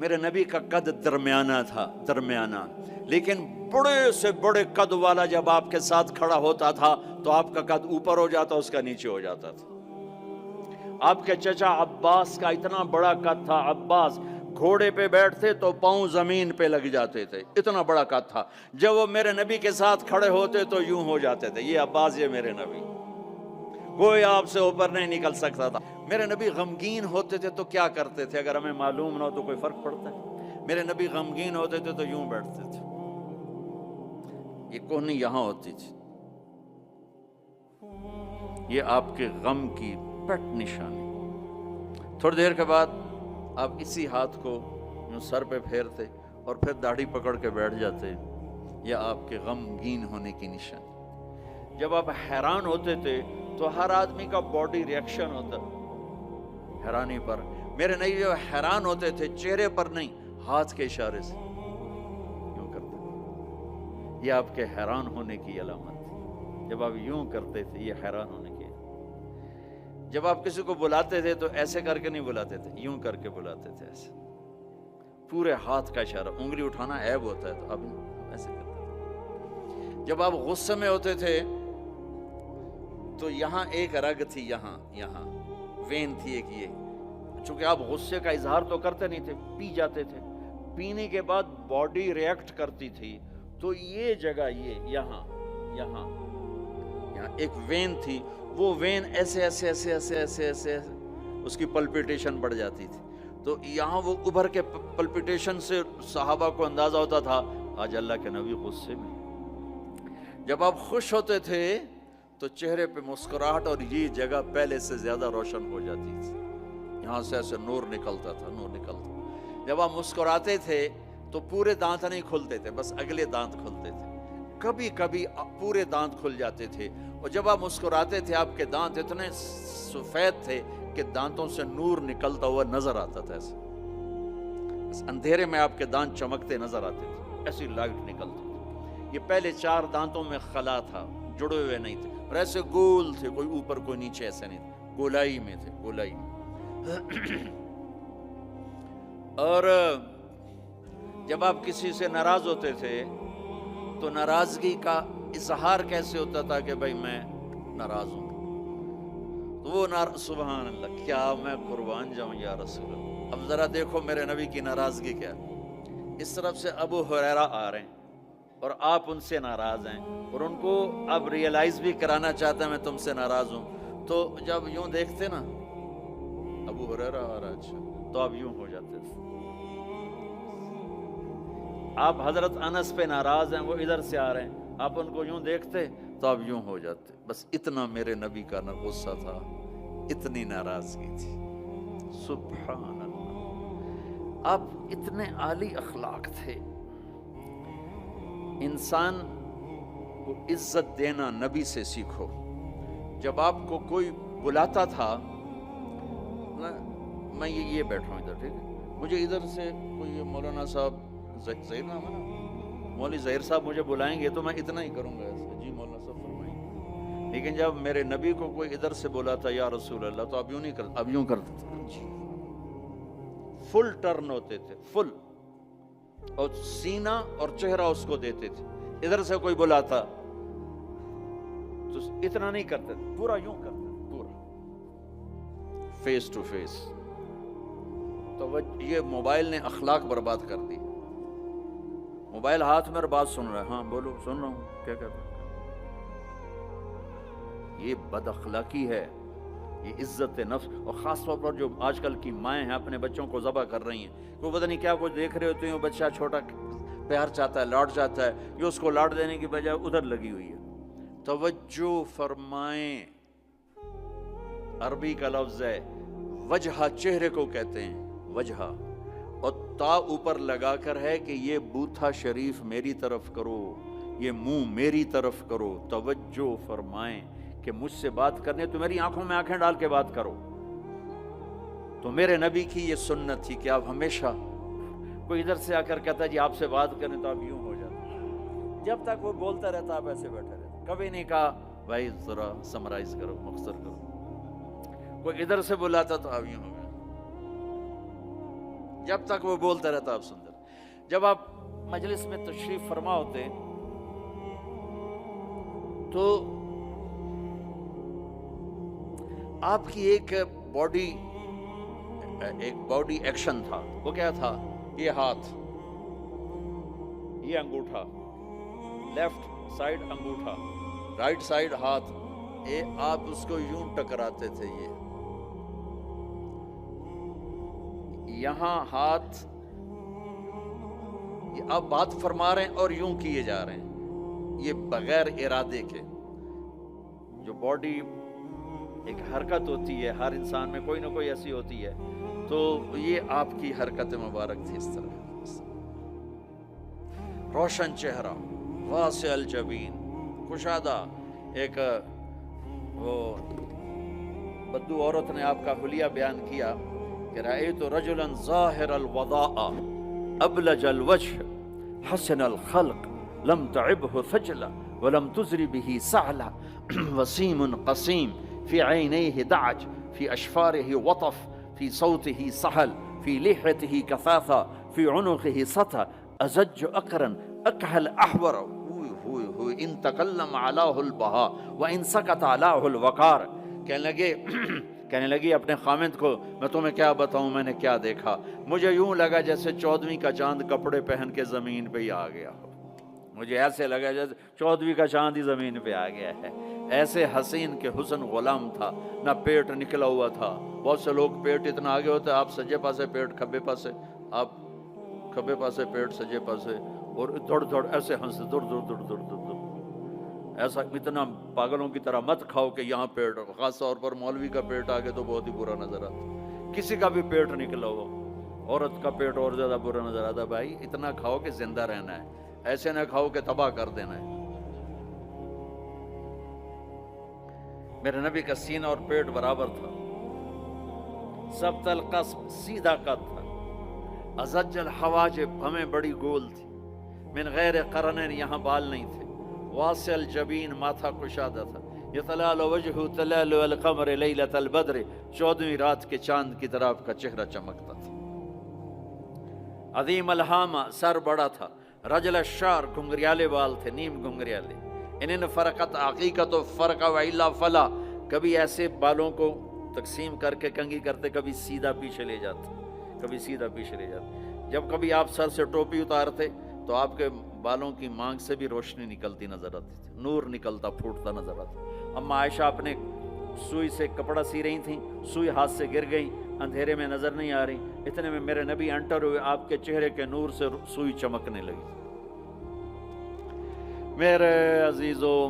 میرے نبی کا قد درمیانہ تھا، درمیانہ، لیکن بڑے سے بڑے قد والا جب آپ کے ساتھ کھڑا ہوتا تھا تو آپ کا قد اوپر ہو جاتا، اس کا نیچے ہو جاتا تھا۔ آپ کے چچا عباس کا اتنا بڑا قد تھا، عباس گھوڑے پہ بیٹھتے تو پاؤں زمین پہ لگ جاتے تھے، اتنا بڑا قد تھا۔ جب وہ میرے نبی کے ساتھ کھڑے ہوتے تو یوں ہو جاتے تھے، یہ عباس، یہ میرے نبی، کوئی آپ سے اوپر نہیں نکل سکتا تھا۔ میرے نبی غمگین ہوتے تھے تو کیا کرتے تھے؟ اگر ہمیں معلوم نہ ہو تو کوئی فرق پڑتا ہے؟ میرے نبی غمگین ہوتے تھے تو یوں بیٹھتے تھے، یہ کوہنی یہاں ہوتی تھی، یہ آپ کے غم کی پٹ نشانی۔ تھوڑی دیر کے بعد آپ اسی ہاتھ کو یوں سر پہ پھیرتے اور پھر داڑھی پکڑ کے بیٹھ جاتے، یہ آپ کے غمگین ہونے کی نشانی۔ جب آپ حیران ہوتے تھے تو ہر آدمی کا باڈی ریئیکشن ہوتا حیرانی پر، میرے نبی جب حیران ہوتے تھے چہرے پر نہیں، ہاتھ کے اشارے سے یوں کرتے تھے، یہ آپ کے حیران ہونے کی علامت تھی۔ جب آپ یوں کرتے تھے یہ حیران ہونے کی۔ جب آپ کسی کو بلاتے تھے تو ایسے کر کے نہیں بلاتے تھے، یوں کر کے بلاتے تھے، ایسے پورے ہاتھ کا اشارہ، انگلی اٹھانا عیب ہوتا ہے تو اب ایسے کرتے تھے۔ جب آپ غصے میں ہوتے تھے تو یہاں ایک رگ تھی، یہاں وین تھی ایک، یہ چونکہ آپ غصے کا اظہار تو کرتے نہیں تھے، پی جاتے تھے، پینے کے بعد باڈی ریئیکٹ کرتی تھی تو یہ جگہ، یہ یہاں ایک وین تھی، وہ وین ایسے اس کی پلپیٹیشن بڑھ جاتی تھی، تو یہاں وہ ابھر کے پلپیٹیشن سے صحابہ کو اندازہ ہوتا تھا آج اللہ کے نبی غصے میں۔ جب آپ خوش ہوتے تھے تو چہرے پہ مسکراہٹ اور یہ جگہ پہلے سے زیادہ روشن ہو جاتی تھی، یہاں سے ایسے نور نکلتا تھا، نور نکلتا۔ جب آپ مسکراتے تھے تو پورے دانت نہیں کھلتے تھے، بس اگلے دانت کھلتے تھے، کبھی کبھی پورے دانت کھل جاتے تھے، اور جب آپ مسکراتے تھے آپ کے دانت اتنے سفید تھے کہ دانتوں سے نور نکلتا ہوا نظر آتا تھا، ایسے بس اندھیرے میں آپ کے دانت چمکتے نظر آتے تھے، ایسی لائٹ نکلتی تھی۔ یہ پہلے 4 دانتوں میں خلا تھا، جڑے ہوئے نہیں تھے، اور ایسے گول تھے، کوئی اوپر کوئی نیچے، ایسے نہیں تھے، گولائی میں تھے، گولائی میں۔ اور جب آپ کسی سے ناراض ہوتے تھے تو ناراضگی کا اظہار کیسے ہوتا تھا کہ بھائی میں ناراض ہوں، تو وہ سبحان اللہ، کیا میں قربان جاؤں یا رسول اللہ۔ اب ذرا دیکھو میرے نبی کی ناراضگی کیا، اس طرف سے ابو ہریرہ آ رہے ہیں اور آپ ان سے ناراض ہیں، اور ان کو اب ریئلائز بھی کرانا چاہتا ہے میں تم سے ناراض ہوں، تو جب یوں دیکھتے نا ابو ہریرہ آ رہا ہے، اچھا، تو آپ یوں ہو جاتے تھے۔ آپ حضرت انس پہ ناراض ہیں، وہ ادھر سے آ رہے ہیں، آپ ان کو یوں دیکھتے تو آپ یوں ہو جاتے۔ بس اتنا میرے نبی کا غصہ تھا، اتنی ناراضگی تھی، سبحان اللہ۔ آپ اتنے عالی اخلاق تھے۔ انسان کو عزت دینا نبی سے سیکھو۔ جب آپ کو کوئی بلاتا تھا، میں یہ بیٹھا ہوں ادھر، ٹھیک ہے، مجھے ادھر سے کوئی مولانا صاحب، ظہیر نام ہے نا، مولوی ظہیر صاحب مجھے بلائیں گے تو میں اتنا ہی کروں گا ایسے، جی مولانا صاحب فرمائیں گے، لیکن جب میرے نبی کو کوئی ادھر سے بلاتا یا رسول اللہ تو اب یوں نہیں کرتا، اب یوں کرتے تھے، فل ٹرن ہوتے تھے، فل، اور سینہ اور چہرہ اس کو دیتے تھے۔ ادھر سے کوئی بلاتا تو اتنا نہیں کرتے تھے، پورا یوں کرتے تھے، پورا فیس ٹو فیس۔ تو یہ موبائل نے اخلاق برباد کر دی۔ موبائل ہاتھ میں اور بات سن رہا ہے، ہاں بولو، سن رہا ہوں، کیا کہتے ہیں؟ یہ بد اخلاقی ہے، یہ عزت نفس، اور خاص طور پر جو آج کل کی مائیں ہیں اپنے بچوں کو ذبح کر رہی ہیں، کوئی پتہ نہیں کیا کچھ دیکھ رہے ہوتے ہیں، بچہ چھوٹا پیار چاہتا ہے، لاڈ چاہتا ہے، یہ اس کو لاڈ دینے کی بجائے ادھر لگی ہوئی ہے۔ توجہ فرمائیں، عربی کا لفظ ہے وجہ، چہرے کو کہتے ہیں وجہ، اور تا اوپر لگا کر ہے کہ یہ بوتھا شریف میری طرف کرو، یہ منہ میری طرف کرو۔ توجہ فرمائیں کہ مجھ سے بات کرنے تو میری آنکھوں میں آنکھیں ڈال کے بات کرو۔ تو میرے نبی کی یہ سنت تھی کہ آپ ہمیشہ، کوئی ادھر سے آ کر کہتا ہے جی آپ سے بات کریں تو آپ یوں ہو جاتے، جب تک وہ بولتا رہتا آپ ایسے بیٹھے رہتے، کبھی نہیں کہا بھائی ذرا سمرائز کرو، مختصر کرو۔ کوئی ادھر سے بلاتا تو آپ یوں ہو گئے۔ جب تک وہ بولتا رہتا آپ سنتے رہتے۔ جب آپ مجلس میں تشریف فرما ہوتے تو آپ کی ایک باڈی ایکشن تھا، وہ کیا تھا؟ یہ ہاتھ، یہ انگوٹھا، لیفٹ سائیڈ انگوٹھا، رائٹ سائیڈ ہاتھ، آپ اس کو یوں ٹکراتے تھے، یہاں ہاتھ، آپ بات فرما رہے ہیں اور یوں کیے جا رہے ہیں، یہ بغیر ارادے کے۔ جو باڈی ایک حرکت ہوتی ہے، ہر انسان میں کوئی نہ کوئی ایسی ہوتی ہے، تو یہ آپ کی حرکت مبارک تھی اس طرح۔ روشن چہرہ، واسع الجبین، کشادہ، ایک وہ بدو عورت نے آپ کا حلیہ بیان کیا کہ رأیت رجلا ظاہر الوضاء ابلج الوجه حسن الخلق لم تعبه ثجلا ولم تزر به سعلا وسيم قسيم في عينيه دعج في أشفاره وطف في صوته سهل في لحيته كثاثة في عنقه سطى أزج أقرا أكحل أحور إن تكلم علاه البهاء وإن سكت علاه الوقار۔ کہنے لگی اپنے خامند کو، میں تمہیں کیا بتاؤں میں نے کیا دیکھا، مجھے یوں لگا جیسے 14ویں کا چاند کپڑے پہن کے زمین پہ ہی آ گیا ہو، مجھے ایسے لگا جیسے 14ویں کا چاند ہی زمین پہ آ گیا ہے۔ ایسے حسین کے حسن غلام تھا، نہ پیٹ نکلا ہوا تھا۔ بہت سے لوگ پیٹ اتنا آگے ہوتا ہے، آپ سجے پاسے پیٹ، کھبے پاسے، آپ کھبے پاسے پیٹ، سجے پاسے، اور دڑ دڑ ایسے ہنسے، دڑ دڑ دڑ دڑ دڑ دڑ۔ ایسا اتنا پاگلوں کی طرح مت کھاؤ کہ یہاں پیٹ، خاص طور پر مولوی کا پیٹ آگے تو بہت ہی برا نظر آتا، کسی کا بھی پیٹ نکلا ہو، عورت کا پیٹ اور زیادہ برا نظر آتا۔ بھائی اتنا کھاؤ کہ زندہ رہنا ہے، ایسے نہ کھاؤ کہ تباہ کر دینا ہے۔ میرے نبی کا سینہ اور پیٹ برابر تھا، ضبط القصب، سیدھا قد تھا، ازج الحواجب، ہمیں بڑی گول تھی، من غیر قرنین، یہاں بال نہیں تھے، واسع الجبین، ماتھا کشادہ تھا، یتلال وجہ تلال القمر لیلۃ البدر، 14ویں رات کے چاند کی طرح آپ کا چہرہ چمکتا تھا۔ عظیم الہامہ، سر بڑا تھا، رجل الشعر، گھنگریالے بال تھے، نیم گھنگریالے، ان فرقت عقیقت و فرق و الا فلا، کبھی ایسے بالوں کو تقسیم کر کے کنگھی کرتے، کبھی سیدھا پیچھے لے جاتے، کبھی سیدھا پیچھے لے جاتے۔ جب کبھی آپ سر سے ٹوپی اتارتے تو آپ کے بالوں کی مانگ سے بھی روشنی نکلتی نظر آتی تھی، نور نکلتا پھوٹتا نظر آتا۔ اما عائشہ اپنے سوئی سے کپڑا سی رہی تھیں، سوئی ہاتھ سے گر گئی، اندھیرے میں نظر نہیں آ رہی، اتنے میں میرے نبی انٹر ہوئے، آپ کے چہرے کے نور سے سوئی چمکنے لگی۔ میرے عزیزوں،